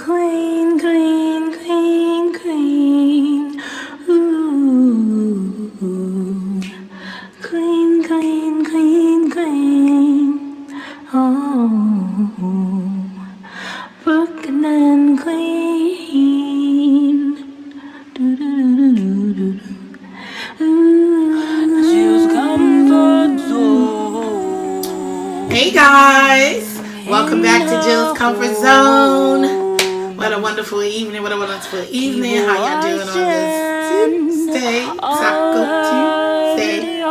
Green, green, green, green. Ooh, green, green, green, green. Oh, broken and green. Do-do-do-do-do-do. Jill's Comfort Zone. Hey guys, welcome back to Jill's Comfort Zone. What a wonderful evening, what a wonderful evening. How y'all doing on this Tuesday, Taco Tuesday?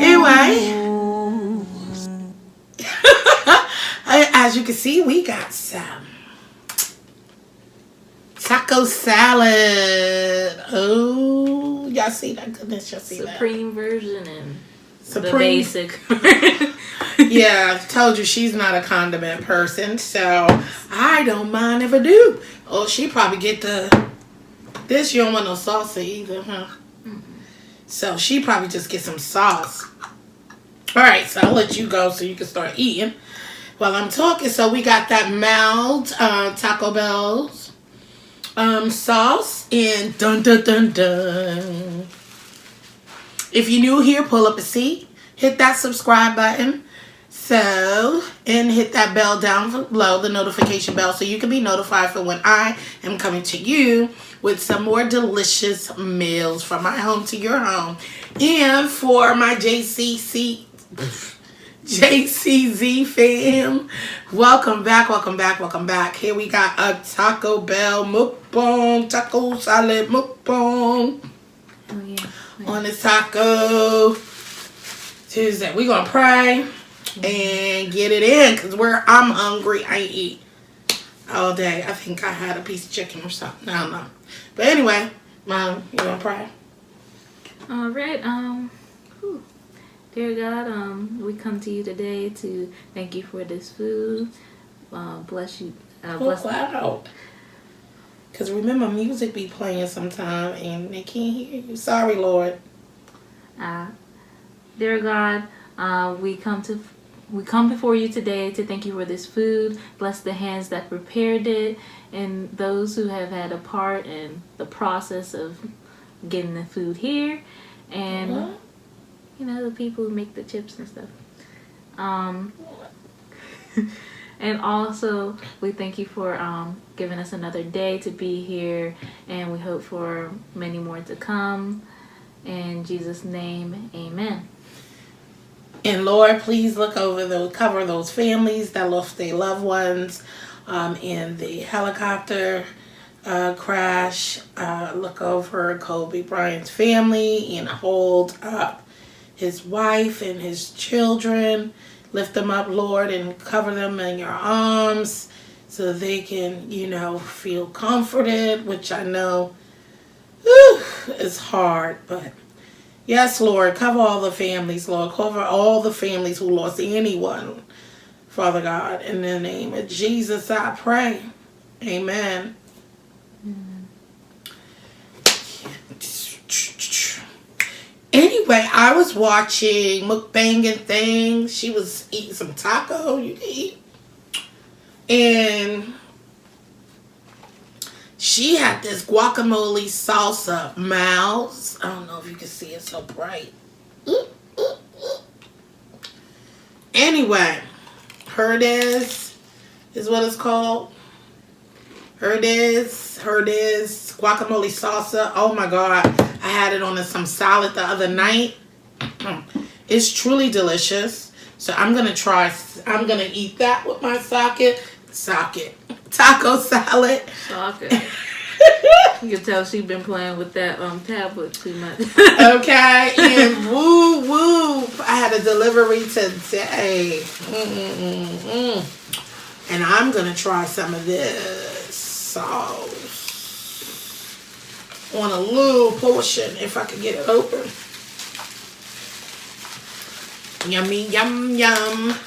Anyway, as you can see, we got some taco salad. Oh, y'all see that goodness? Y'all see that? Supreme version and the Supreme. basic. Yeah, I told you she's not a condiment person, so I don't mind if I do. Oh, she probably get this. You don't want no salsa either, huh? Mm-hmm. So she probably just get some sauce. All right, so I'll let you go so you can start eating while I'm talking. So we got that mild Taco Bell's sauce and dun dun dun dun. If you're new here, pull up a seat, hit that subscribe button. And hit that bell down below, the notification bell, so you can be notified for when I am coming to you with some more delicious meals from my home to your home. And for my JCZ fam, welcome back, welcome back, welcome back. Here we got a Taco Bell mukbang, taco salad mukbang. Oh, yeah. On this Taco Tuesday. We're going to pray and get it in, because I'm hungry. I eat all day. I think I had a piece of chicken or something. I don't know. But anyway, Mom, you want to pray? All right. Dear God, we come to you today to thank you for this food. Bless you. Bless loud. Because remember, music be playing sometime and they can't hear you. Sorry, Lord. Dear God, we come before you today to thank you for this food. Bless the hands that prepared it and those who have had a part in the process of getting the food here, and the people who make the chips and stuff. And also we thank you for giving us another day to be here, and we hope for many more to come. In Jesus' name, amen. And Lord, please cover those families that lost their loved ones in the helicopter crash. Look over Kobe Bryant's family and hold up his wife and his children. Lift them up, Lord, and cover them in your arms so they can, feel comforted, which I know is hard, but yes, Lord, cover all the families, Lord. Cover all the families who lost anyone, Father God. In the name of Jesus, I pray. Amen. Anyway, I was watching Mukbang and things. She was eating some taco you can eat. And she had this guacamole salsa mouths. I don't know if you can see it so bright. Anyway, herdez is what it's called. Herdez guacamole salsa. Oh my God. I had it on some salad the other night. It's truly delicious. So I'm going to eat that with my taco salad. Socket. You can tell she's been playing with that tablet too much. Okay, and woo. I had a delivery today. And I'm going to try some of this sauce on a little portion if I can get it open. Yummy, yum, yum.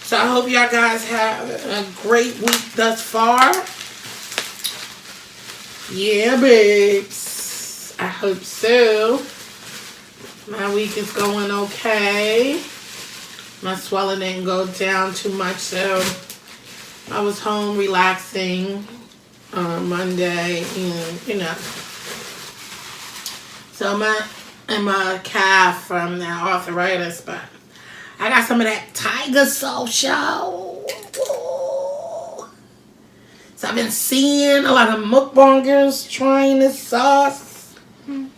So I hope y'all guys have a great week thus far. Yeah, babes. I hope so. My week is going okay. My swelling didn't go down too much, so I was home relaxing on Monday, and so my calf from that arthritis, but I got some of that Tiger Social. So I've been seeing a lot of mukbangers trying this sauce. And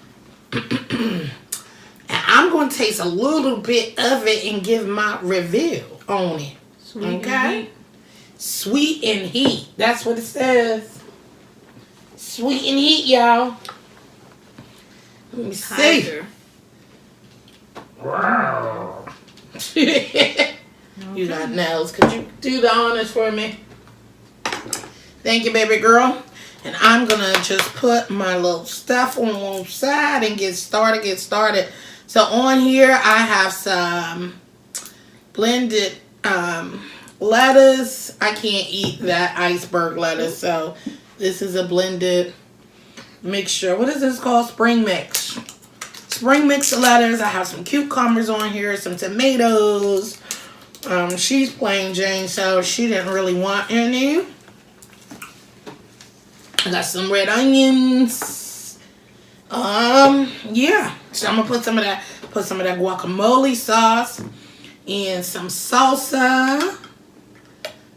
I'm going to taste a little bit of it and give my review on it. Sweet and heat. Sweet and heat. That's what it says. Sweet and heat, y'all. Let me see. Wow. You got nails. Could you do the honors for me? Thank you, baby girl. And I'm going to just put my little stuff on one side and get started. So on here, I have some blended lettuce. I can't eat that iceberg lettuce. So this is a blended mixture. What is this called? Spring mix. Spring mix lettuce. I have some cucumbers on here, some tomatoes. She's plain Jane, so she didn't really want any. I got some red onions. Yeah. So I'm gonna put some of that guacamole sauce and some salsa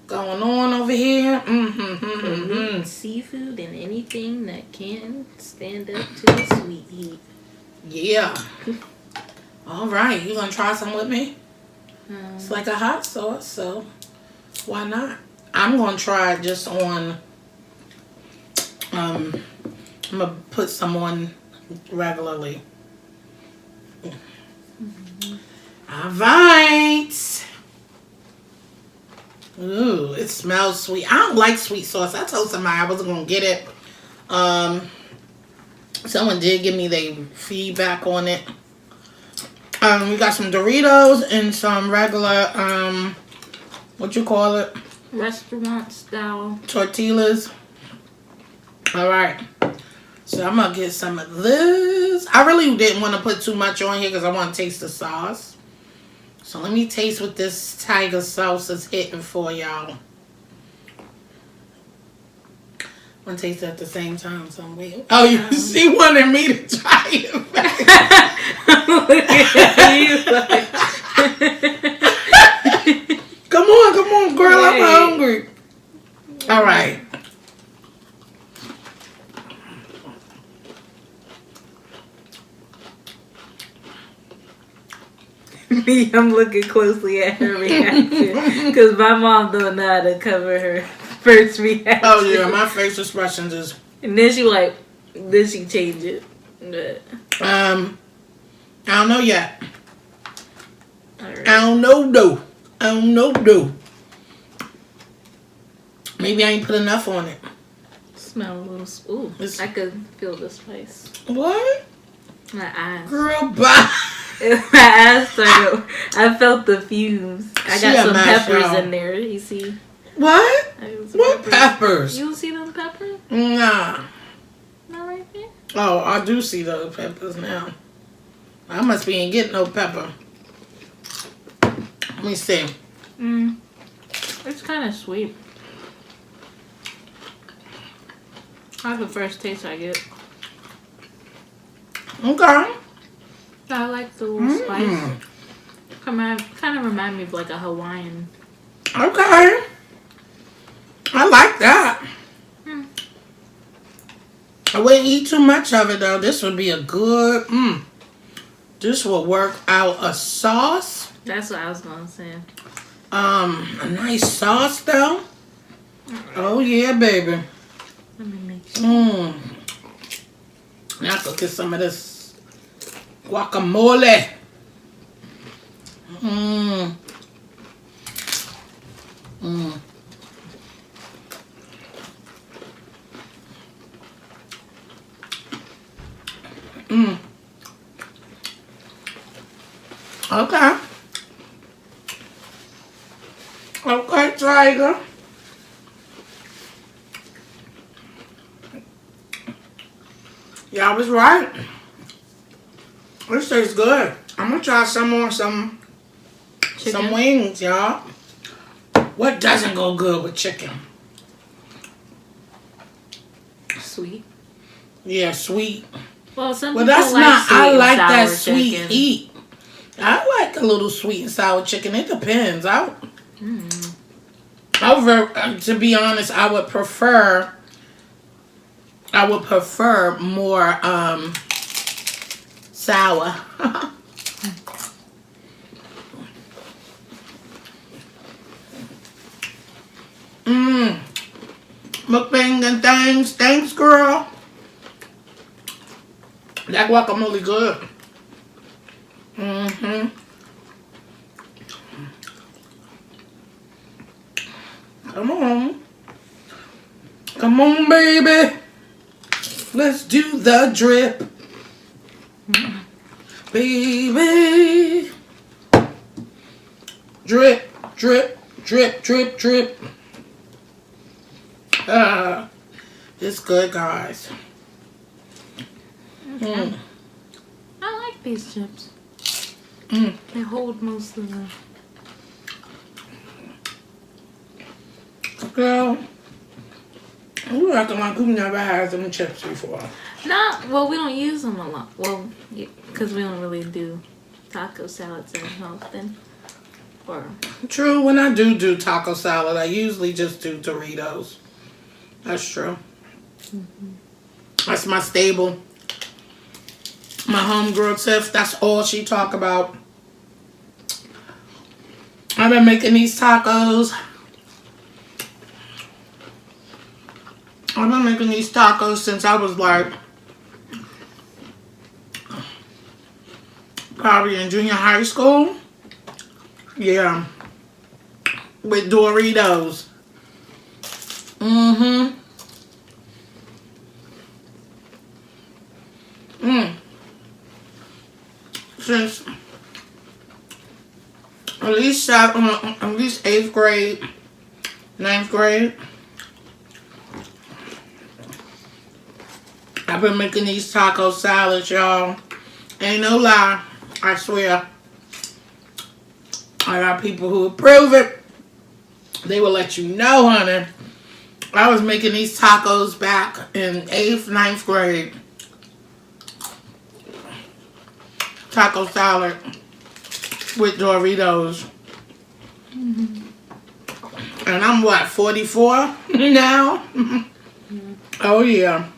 going on over here. Seafood and anything that can stand up to the sweet heat. Yeah. All right. You gonna try some with me? It's like a hot sauce, so why not? I'm gonna try it just on. I'm gonna put some on regularly. All right. Ooh, it smells sweet. I don't like sweet sauce. I told somebody I wasn't gonna get it. Someone did give me their feedback on it. We got some Doritos and some regular what you call it? Restaurant style tortillas. All right. So I'm going to get some of this. I really didn't want to put too much on here because I want to taste the sauce. So let me taste what this tiger sauce is hitting for y'all. I'm going to taste it at the same time. So I'm waiting. Oh, she wanted me to try it. Come on, girl. I'm hungry. All right. Me, I'm looking closely at her reaction because my mom don't know how to cover her first reaction. Oh yeah, my face expression is. And then she changed it. But, I don't know yet. right. I don't know though. Maybe I ain't put enough on it. Smell a little. Ooh, I could feel the spice. What? My eyes. Girl, bye. My eyes started. I felt the fumes. I got some peppers y'all. in there. You see? What? What peppers? You see them peppers? Nah. Not right there. Oh, I do see those peppers now. I must be ain't getting no pepper. Let me see. It's kind of sweet. That's the first taste I get. Okay. I like the little spice. Kind of remind me of like a Hawaiian. Okay. I like that. I wouldn't eat too much of it though. This would be a good. This will work out a sauce. That's what I was gonna say. A nice sauce though. Oh yeah, baby. Let me make sure. Now I could get some of this guacamole. Okay. Okay, Tiger. Y'all was right. This tastes good. I'm gonna try some more, some wings, y'all. What doesn't go good with chicken? Sweet. Yeah, sweet. Well, some Well, people that's like not. sweet I and like sour that sweet chicken. heat. I like a little sweet and sour chicken. It depends. To be honest, I would prefer more sour. Mukbang and things. Thanks, girl. That guacamole good. Come on. Come on, baby. Let's do the drip. Baby. Drip, drip, drip, drip, drip. It's good, guys. Okay. I like these chips. They hold most of the... Girl, you acting like you've never had them chips before. Well, we don't use them a lot. Well, because we don't really do taco salads as often. Or True, when I do taco salad, I usually just do Doritos. That's true. That's my staple. My homegirl Tiff, that's all she talk about. I've been making these tacos. I've been making these tacos since I was like probably in junior high school. Yeah. With Doritos. Since at least 8th grade, 9th grade, I've been making these taco salads, y'all. Ain't no lie, I swear. I got people who approve it. They will let you know, honey. I was making these tacos back in 8th, 9th grade. Taco salad with Doritos. And I'm what, 44 now? Oh yeah.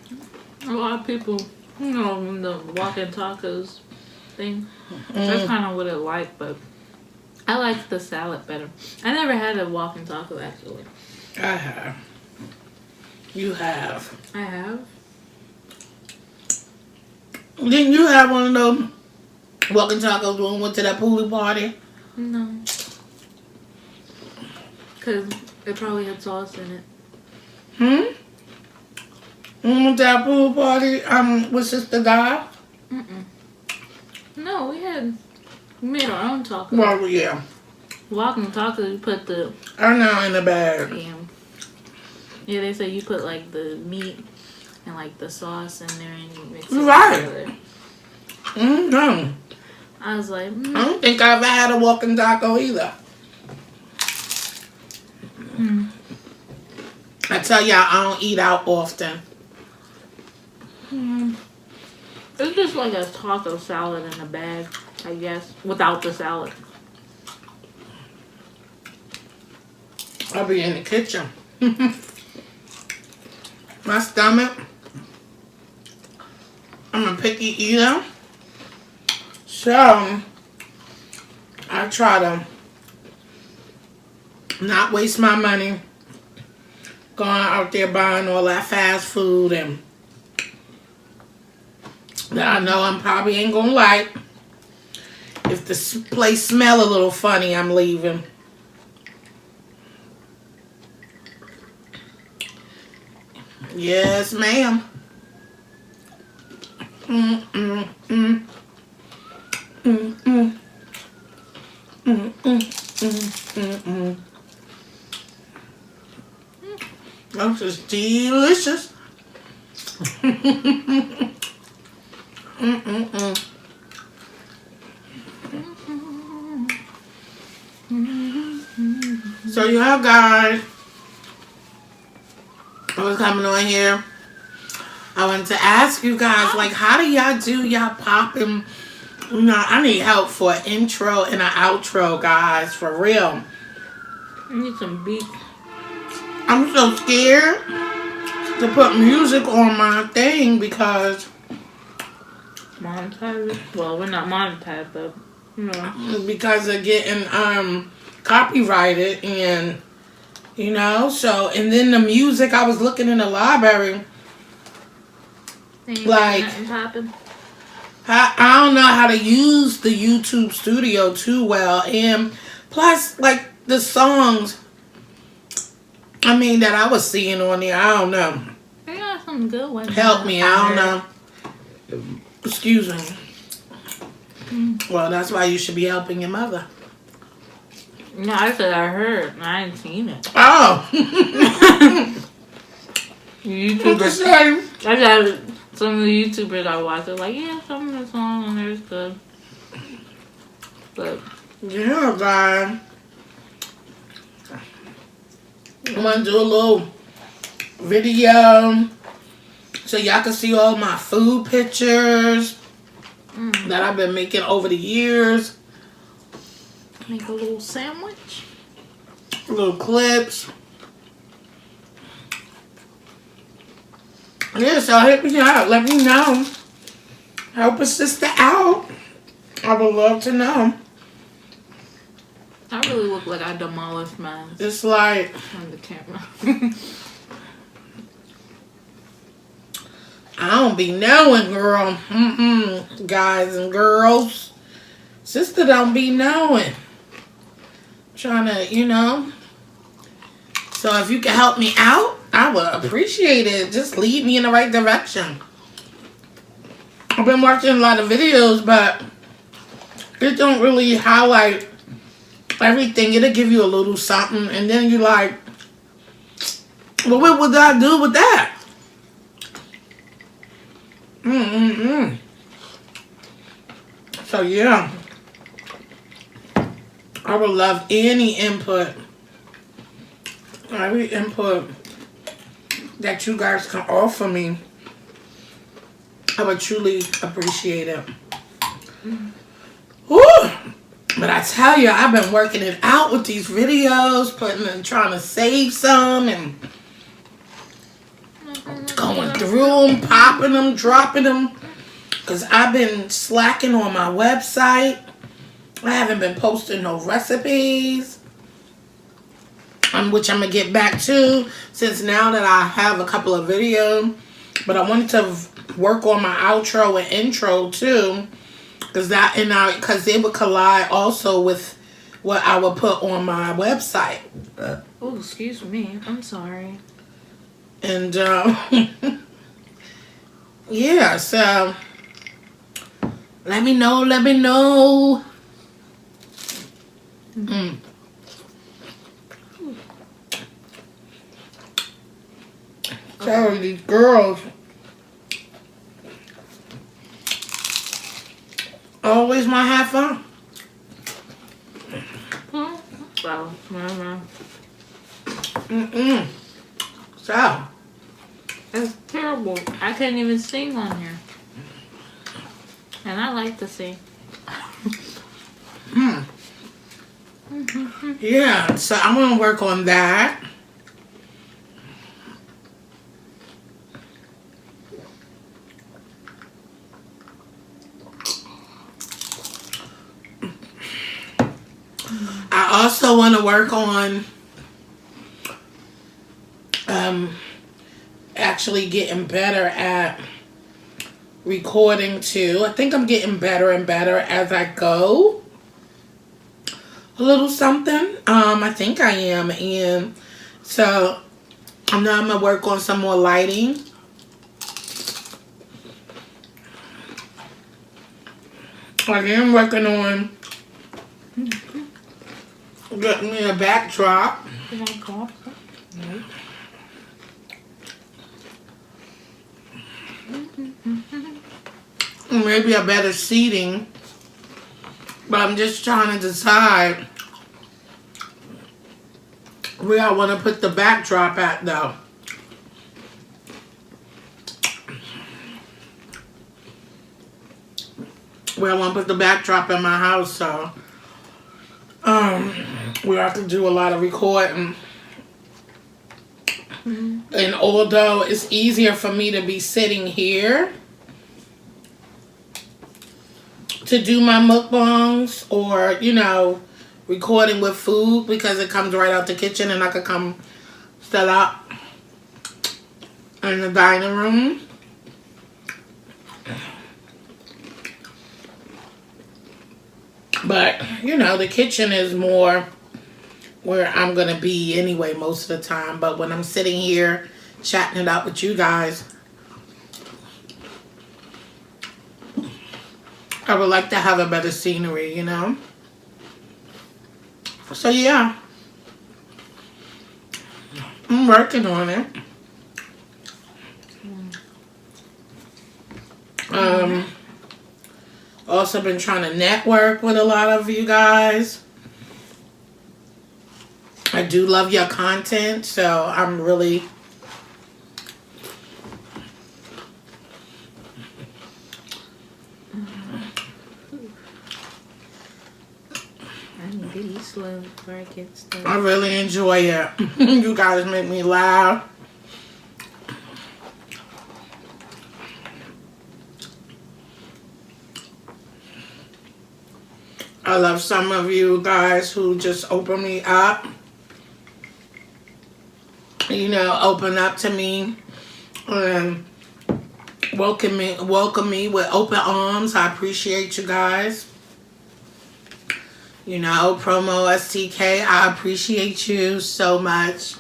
a lot of people, the walking tacos thing. That's kind of what I like, but I like the salad better. I never had a walking taco, actually. I have. You have. I have. Didn't you have one of those walking tacos when we went to that pool party? No. Because it probably had sauce in it. When we went to that pool party with Sister Di? No, we made our own tacos. Well, yeah. Walking tacos, you put the... I know, in the bag. Yeah, they say you put like the meat and like the sauce in there and you mix it Right. together. No. I was like, I don't think I've ever had a walking taco either. I tell y'all, I don't eat out often. It's just like a taco salad in a bag, I guess, without the salad. I'll be in the kitchen. My stomach, I'm a picky eater. So, I try to not waste my money going out there buying all that fast food and that I know I'm probably ain't gonna like. If the place smell a little funny, I'm leaving. Yes, ma'am. This is delicious. So yeah, guys, I was coming on here. I wanted to ask you guys, like, how do y'all do y'all popping? You know, I need help for an intro and an outro, guys, for real. I need some beats. I'm so scared to put music on my thing because Monetized. Well, we're not monetized, but you know. because of getting copyrighted and you know, so and then the music I was looking in the library. Like, I don't know how to use the YouTube Studio too well, and plus, like the songs, I mean that I was seeing on there, I don't know. They got some good ones. Help me, I don't know. Excuse me. Well, that's why you should be helping your mother. No, I said I heard. I ain't seen it. Oh. YouTubers. I got some of the YouTubers I watch are like, yeah, some of the songs on there is good. But yeah, guys. I'm gonna do a little video so y'all can see all my food pictures that I've been making over the years. Make a little sandwich. Little clips. Yeah, so hit me out. Let me know. Help a sister out. I would love to know. I really look like I demolished mine It's like on the camera. I don't be knowing, girl. Guys and girls. Sister don't be knowing. Trying to, you know. So if you can help me out, I would appreciate it. Just lead me in the right direction. I've been watching a lot of videos, but it don't really highlight everything. It'll give you a little something, and then you like, well, what would I do with that? So yeah, I would love any input. Every input that you guys can offer me, I would truly appreciate it. Woo! But I tell you, I've been working it out with these videos, trying to save some and going through them, popping them, dropping them. Because I've been slacking on my website. I haven't been posting no recipes. Which I'm going to get back to since now that I have a couple of videos. But I wanted to work on my outro and intro too. Because they would collide also with what I would put on my website. Oh, excuse me. I'm sorry. And yeah, so let me know. Sorry, these girls always want to have fun. Wow. So It's terrible. I couldn't even sing on here. And I like to sing. yeah, so I'm gonna work on that. I also want to work on actually getting better at recording too. I think I'm getting better and better as I go. A little something. I think I am. And so I'm going to work on some more lighting. I am working on getting me a backdrop. Can I cough? No. Maybe a better seating. But I'm just trying to decide where I want to put the backdrop at, though. Where I want to put the backdrop in my house, so we have to do a lot of recording. And although it's easier for me to be sitting here to do my mukbangs, or, you know, recording with food, because it comes right out the kitchen and I could come set up in the dining room. But, you know, the kitchen is more where I'm going to be anyway most of the time. But when I'm sitting here chatting it up with you guys, I would like to have a better scenery, you know? So, yeah. I'm working on it. Also been trying to network with a lot of you guys. I do love your content, so I'm really I'm really slow before I get started. I really enjoy it. You guys make me laugh. I love some of you guys who just open me up. You know, open up to me and welcome me with open arms. I appreciate you guys. You know, Promo STK, I appreciate you so much.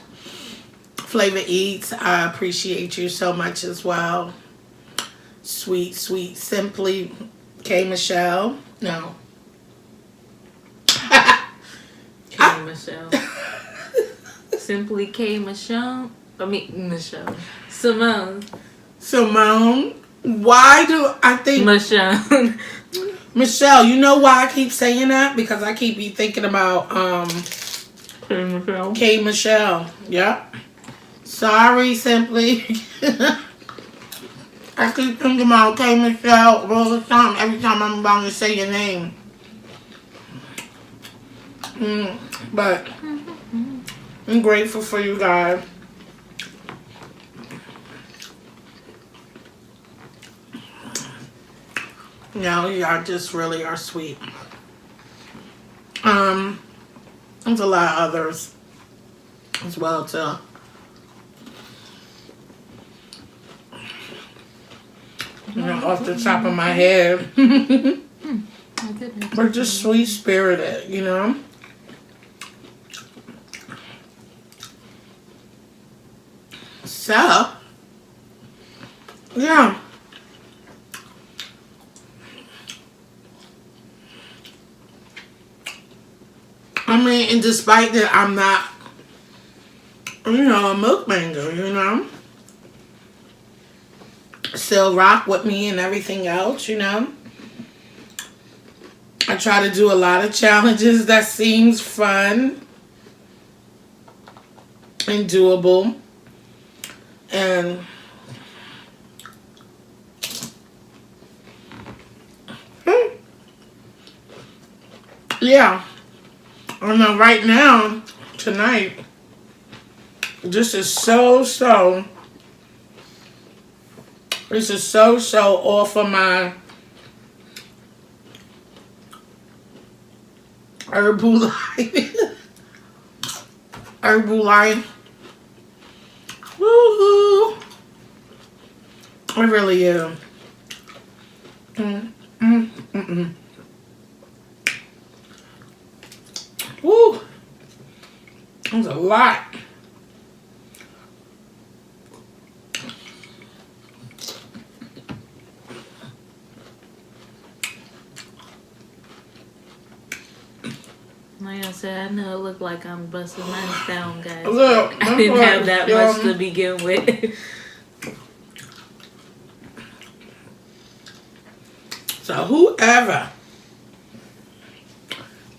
Flavor Eats, I appreciate you so much as well. Sweet Simply K Michelle. No. K Michelle. Simply K Michelle. Michelle. Simone. Why do I think Michelle? Michelle, you know why I keep saying that? Because I keep thinking about K Michelle. K Michelle. Yep. Sorry, Simply. I keep thinking about K Michelle all the time. Every time I'm about to say your name. But I'm grateful for you guys. No, y'all just really are sweet. There's a lot of others as well too. You know, off the top of my head. We're just sweet spirited, you know. So, yeah. I mean, and despite that, I'm not, you know, a mukbanger, you know. Still rock with me and everything else, you know. I try to do a lot of challenges that seems fun and doable. And yeah, I know right now, tonight, this is so off of my Herbalife. Woo-hoo. I really am. Woo. That's a lot. Like I said, I know it looked like I'm busting mine down, guys. Look, I didn't have that much to begin with. So whoever,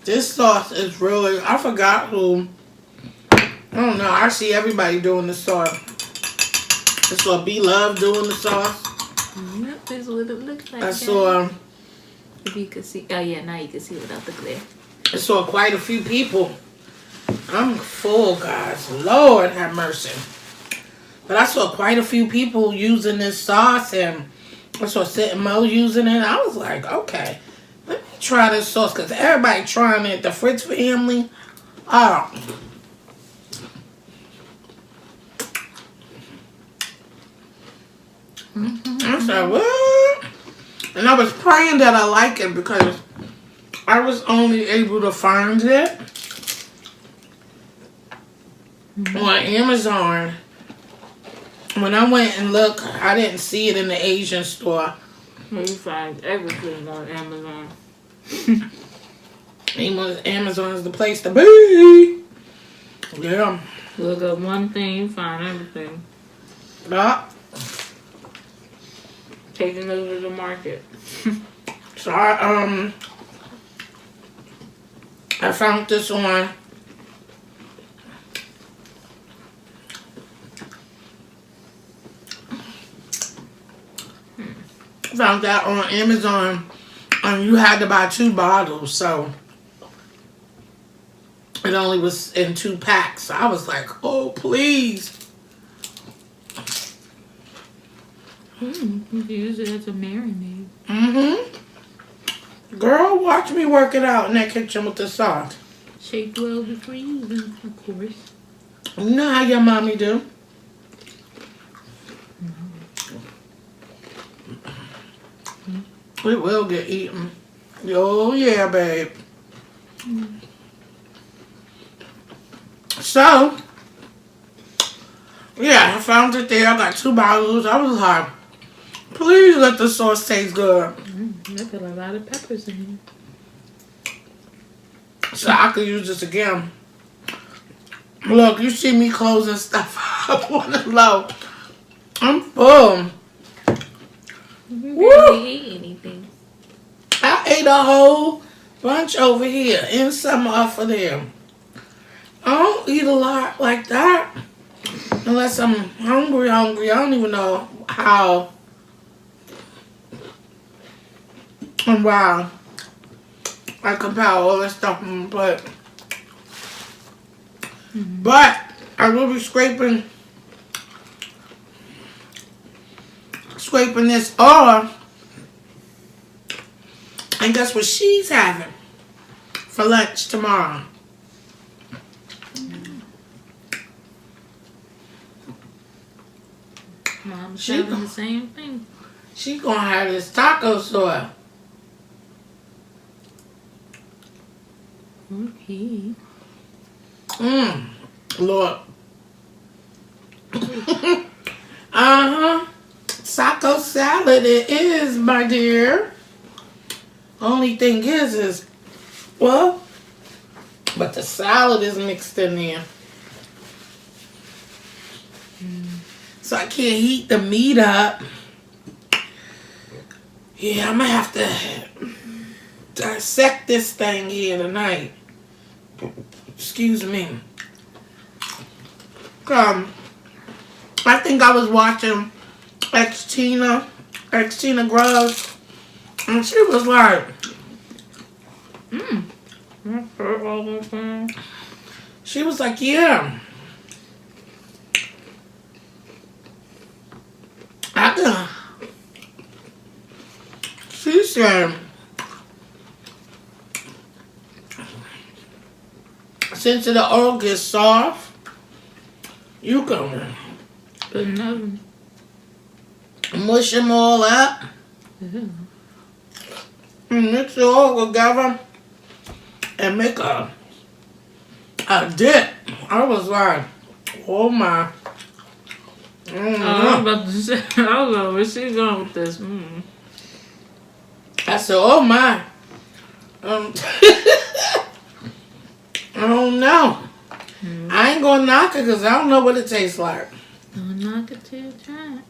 this sauce is really, I forgot who I don't know. I see everybody doing the sauce. I saw B Love doing the sauce. Yep, this is what it looks like. I saw. If you could see, oh yeah, now you can see without the glare. I saw quite a few people. I'm full, guys. Lord have mercy. But I saw quite a few people using this sauce, and I saw Sid and Mo using it. I was like, okay, let me try this sauce, because everybody trying it. The Fritz family. Oh. I said, what? And I was praying that I like it, because I was only able to find it on Amazon. When I went and looked, I didn't see it in the Asian store. You find everything on Amazon. Amazon is the place to be. Yeah. Look up one thing, you find everything. Yeah. Taking over the market. So I found this on found that on Amazon, and you had to buy 2 bottles, so it only was in 2 packs. So I was like, oh please. You can use it as a marinade. Girl, watch me work it out in that kitchen with the sauce. Shake well before using, of course. You know how your mommy do. It will get eaten. Oh yeah, babe. So, yeah, I found it there. I got 2 bottles. I was like, please let the sauce taste good. I put a lot of peppers in here. So I could use this again. Look, you see me closing stuff up on the low. I'm full. You barely ate anything. I ate a whole bunch over here and some off of there. I don't eat a lot like that unless I'm hungry. I don't even know how and why I compile all this stuff in my plate. But I will be scraping this off. And guess what she's having for lunch tomorrow? Mom's having the same thing. She's gonna have this taco sauce. Okay. Lord. Taco salad it is, my dear. Only thing is, well, but the salad is mixed in there. So I can't heat the meat up. Yeah, I'm gonna have to dissect this thing here tonight. Excuse me. I think I was watching Tina Groves, and she was like, she was like, yeah, she said, since it all gets soft, you can mush them all up and mix it all together and make a dip. I was like, oh my. I was about to say, I was like, where she going with this? I said, oh my. I don't know. I ain't gonna knock it because I don't know what it tastes like. Don't knock it till you try it.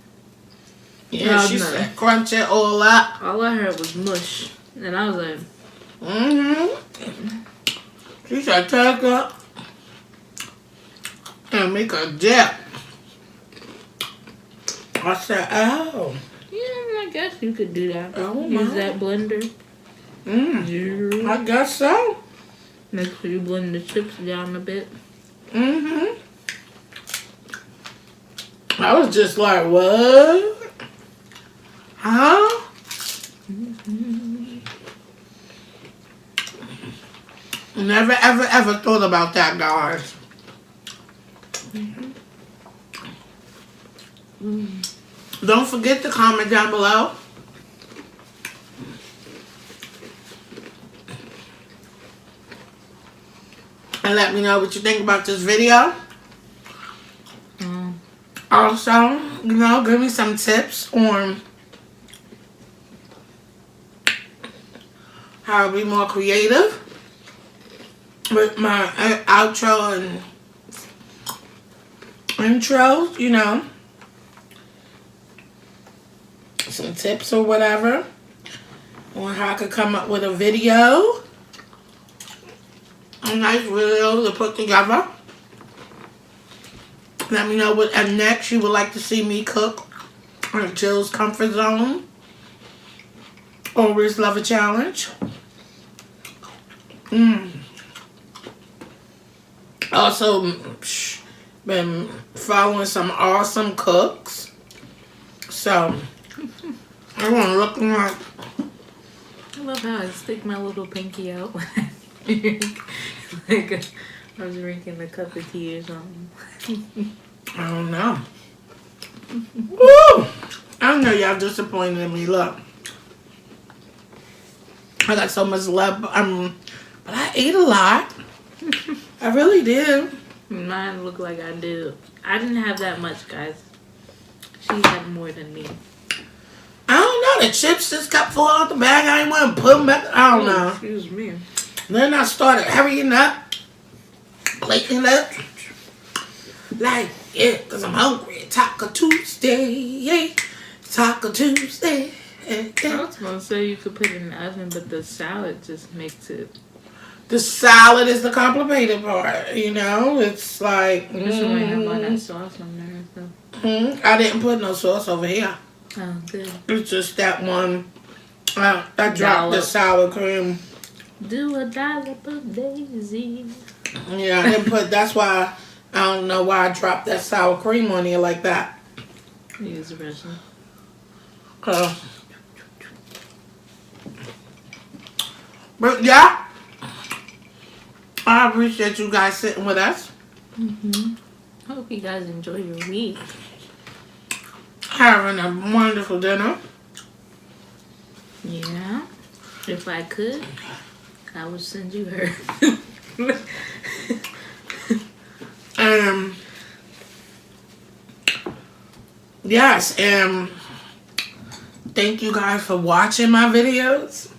Yeah, she said crunch it all up. All I heard was mush. And I was like, She said take it and make a dip. I said, oh. Yeah, I guess you could do that. Oh, Use my. that blender. I guess so. Make sure you blend the chips down a bit. Mm-hmm. I was just like, what? Huh? Never, ever, ever thought about that, guys. Don't forget to comment down below. And let me know what you think about this video. Also, give me some tips on how to be more creative with my outro and intro, some tips or whatever on how I could come up with a video, a nice video to put together. Let me know what next you would like to see me cook on Jill's Comfort Zone. Always love a challenge. Also, been following some awesome cooks. So, everyone looking like... I love how I stick my little pinky out when I like I was drinking a cup of tea or something. I don't know. Woo! I know y'all disappointed in me. Look. I got so much love. But I ate a lot. I really did. Mine looked like I did. I didn't have that much, guys. She had more than me. I don't know. The chips just got falling out the bag. I didn't want to put them back. I don't know. Excuse me. Then I started hurrying up. Plating up. Like, yeah, because I'm hungry. Taco Tuesday. Yeah. Taco Tuesday. I was going to say you could put it in the oven, but the salad just makes it... The salad is the complicated part, It's like... This is why I have all that sauce on there. So. I didn't put no sauce over here. Oh, good. It's just that one. I dropped the sour cream. Do a dollop of Daisy. Yeah, I didn't put... That's why... I don't know why I dropped that sour cream on here like that. Use the rest. But yeah, I appreciate you guys sitting with us. Hope you guys enjoy your week. Having a wonderful dinner. Yeah. If I could, I would send you her. Yes, thank you guys for watching my videos.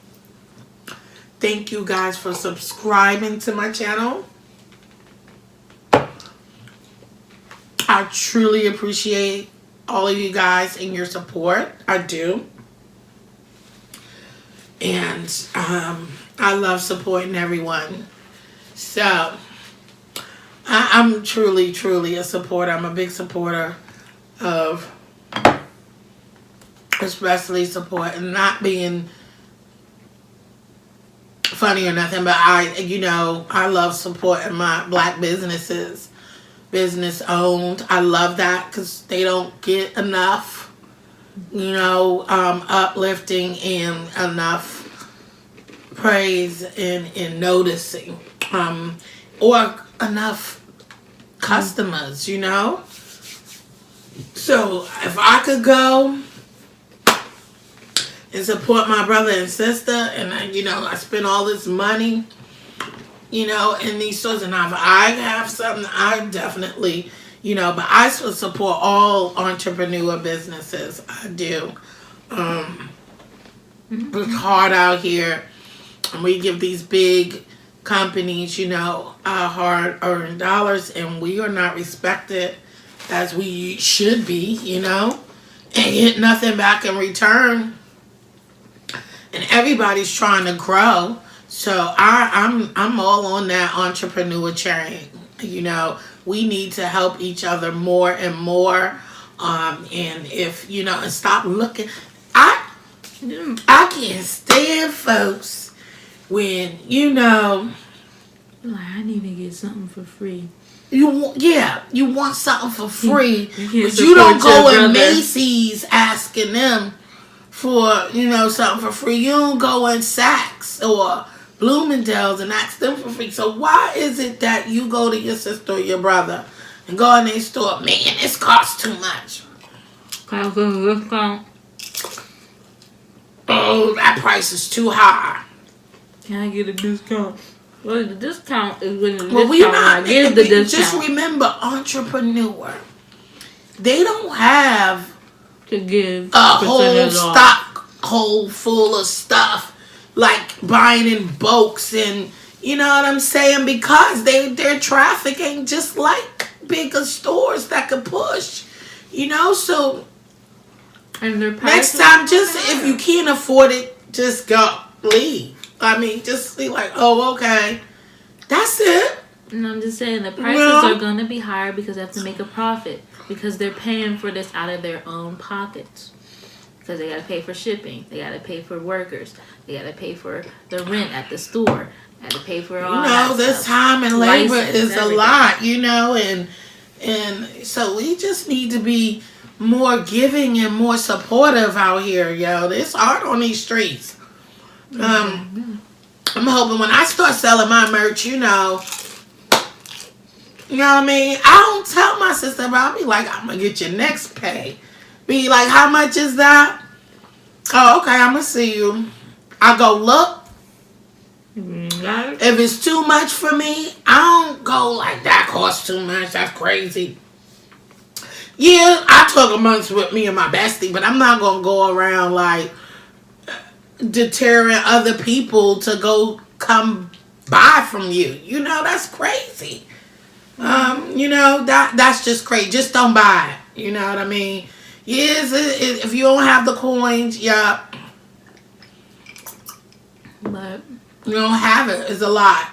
Thank you guys for subscribing to my channel. I truly appreciate all of you guys and your support. I do. And I love supporting everyone. So, I'm truly, truly a supporter. I'm a big supporter of especially support and not being funny or nothing, but I love supporting my black businesses, business owned. I love that because they don't get enough, uplifting and enough praise and noticing, or enough customers, So if I could go and support my brother and sister, and I spend all this money, in these stores, and if I have something, I definitely, but I still support all entrepreneur businesses. I do. It's hard out here, and we give these big companies, our hard-earned dollars, and we are not respected as we should be, and get nothing back in return. And everybody's trying to grow, so I'm all on that entrepreneur train. we need to help each other more and more. And if and stop looking. I can't stand folks when Like, I need to get something for free. you want something for free, You but you don't go in brother. Macy's asking them for something for free. You don't go in Saks or Bloomingdale's and ask them for free. So why is it that you go to your sister or your brother and go in their store? Man, this costs too much. Can I get a discount? Oh, that price is too high. Can I get a discount? Well, the discount is when the Well, discount. I give the discount. Just remember, entrepreneur, they don't have To give a whole percentage off. stock hole full of stuff, like buying in bulks, and you know what I'm saying, because their traffic ain't just like bigger stores that could push, so And their next prices time, just are if you can't afford it, just go leave. I mean, just be like, oh, okay, that's it. And I'm just saying the prices are going to be higher because they have to make a profit, because they're paying for this out of their own pockets, because they got to pay for shipping, they got to pay for workers, they got to pay for the rent at the store, got to pay for all that This stuff. time and labor License, is everything. a lot, and so we just need to be more giving and more supportive out here, yo. It's hard on these streets. I'm hoping when I start selling my merch, you know what I mean? I don't tell my sister, but I'll be like, I'm gonna get your next pay. Be like, how much is that? Oh, okay, I'm gonna see you. I go, look. If it's too much for me, I don't go like, that costs too much. That's crazy. Yeah, I talk amongst with me and my bestie, but I'm not gonna go around like deterring other people to come buy from you. That's crazy. That's just crazy. Just don't buy it. You know what I mean? Yes, if you don't have the coins, yeah. But You don't have it. It's a lot.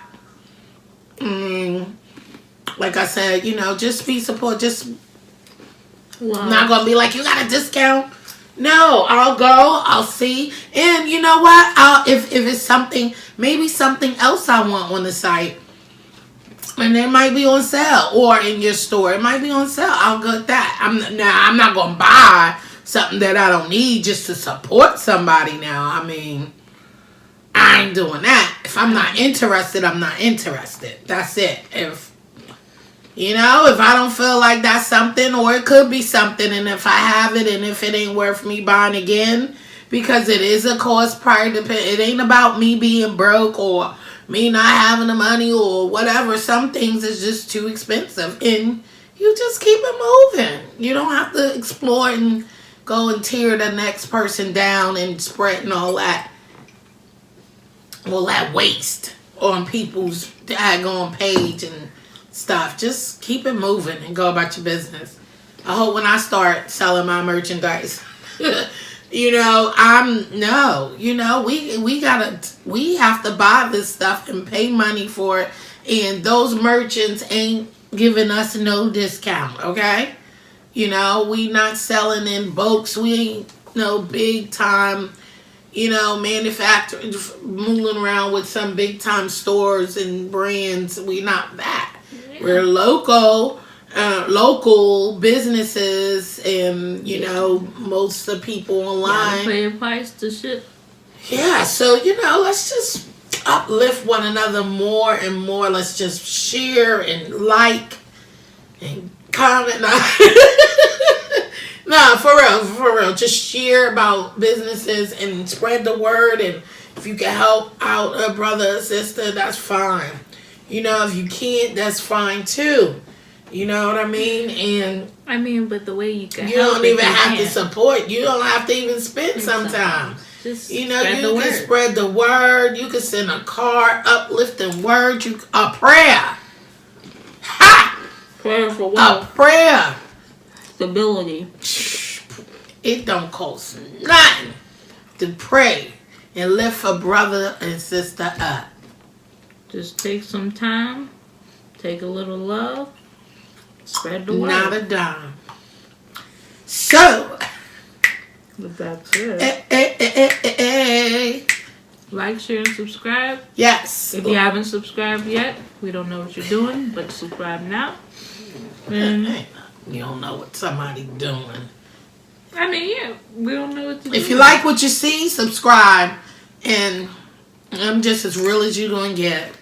Like I said, just be support. Just not gonna be like, you got a discount. No, I'll go. I'll see. And you know what? If it's something, maybe something else I want on the site, and it might be on sale, or in your store, it might be on sale. I'll get that. I'm not gonna buy something that I don't need just to support somebody. Now, I mean, I ain't doing that. If I'm not interested, I'm not interested. That's it. If I don't feel like that's something, or it could be something, and if I have it, and if it ain't worth me buying again, because it is a cost prior to pay. It ain't about me being broke or me not having the money or whatever. Some things is just too expensive, and you just keep it moving. You don't have to explore and go and tear the next person down and spreading all that waste on people's daggone page and stuff. Just keep it moving and go about your business. I hope when I start selling my merchandise, we have to buy this stuff and pay money for it, and those merchants ain't giving us no discount, okay? We not selling in bulks. We ain't no big time manufacturing, moving around with some big time stores and brands. We not that. Yeah. We're local businesses, and most of the people online pay a price to ship. Yeah, so let's just uplift one another more and more. Let's just share and like and comment. No, for real. Just share about businesses and spread the word. And if you can help out a brother or sister, that's fine. If you can't, that's fine too. You know what I mean? And but the way you can you help, don't even have to support. You don't have to even spend sometimes. Just you can spread the word. You can send a card, uplifting word. A prayer. Ha! Prayer for what? A prayer. Stability. It don't cost nothing to pray and lift a brother and sister up. Just take some time. Take a little love. Spread the word. Not a dime. So, But that's it. Hey. Like, share, and subscribe. Yes. If you haven't subscribed yet, we don't know what you're doing, but subscribe now. And you don't know what somebody's doing. I mean, yeah, we don't know what to do. If you like what you see, subscribe. And I'm just as real as you're going to get.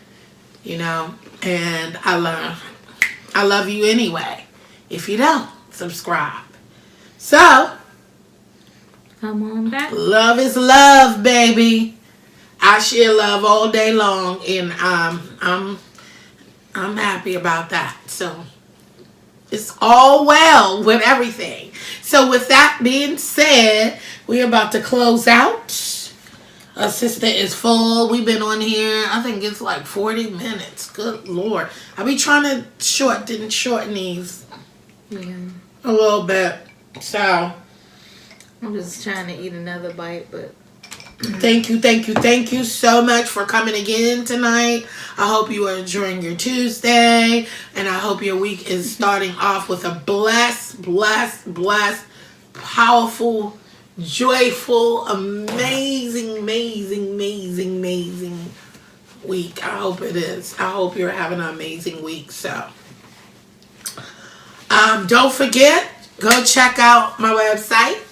You know? And I love you anyway. If you don't, subscribe. So, Come on back. love is love, baby. I share love all day long, and I'm happy about that. So it's all well with everything. So with that being said, we're about to close out. Assistant is full. We've been on here. I think it's like 40 minutes. Good Lord. I be trying to shorten these a little bit. So I'm just trying to eat another bite, but thank you so much for coming again tonight. I hope you are enjoying your Tuesday, and I hope your week is starting off with a blessed, powerful, joyful, amazing week. I hope it is. I hope you're having an amazing week. So, don't forget, go check out my website.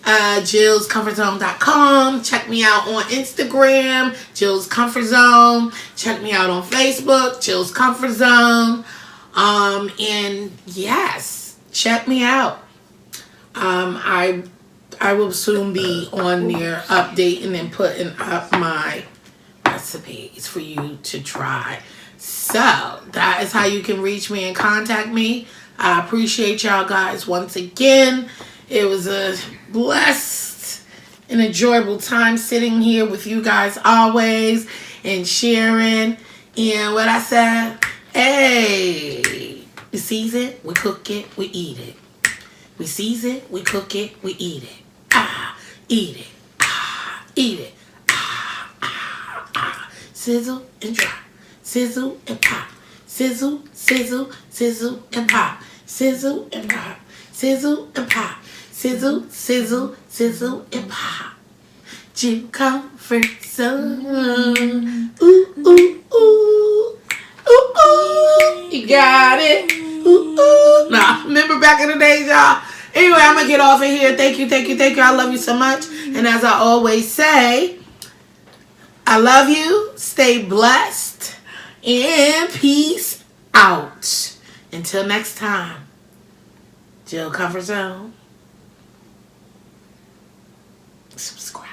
jcomfortzone.com. Check me out on Instagram, Jill's Comfort Zone. Check me out on Facebook, Jill's Comfort Zone. And yes, check me out. I will soon be on there updating and putting up my recipes for you to try. So that is how you can reach me and contact me. I appreciate y'all guys once again. It was a blessed and enjoyable time sitting here with you guys always and sharing. And what I said, hey, we season, we cook it, we eat it. We season, we cook it, we eat it. Eat it. Eat it. Sizzle and drop. Sizzle and pop. Sizzle, sizzle, sizzle and pop. Sizzle and pop. Sizzle and pop. Sizzle, sizzle, sizzle and pop. Jim Comfort Zone. Ooh, ooh, ooh. Ooh, ooh. You got it. Ooh, ooh. Nah, remember back in the days, y'all? Anyway, I'm going to get off of here. Thank you. I love you so much. And as I always say, I love you. Stay blessed. And peace out. Until next time. Jill Comfort Zone. Subscribe.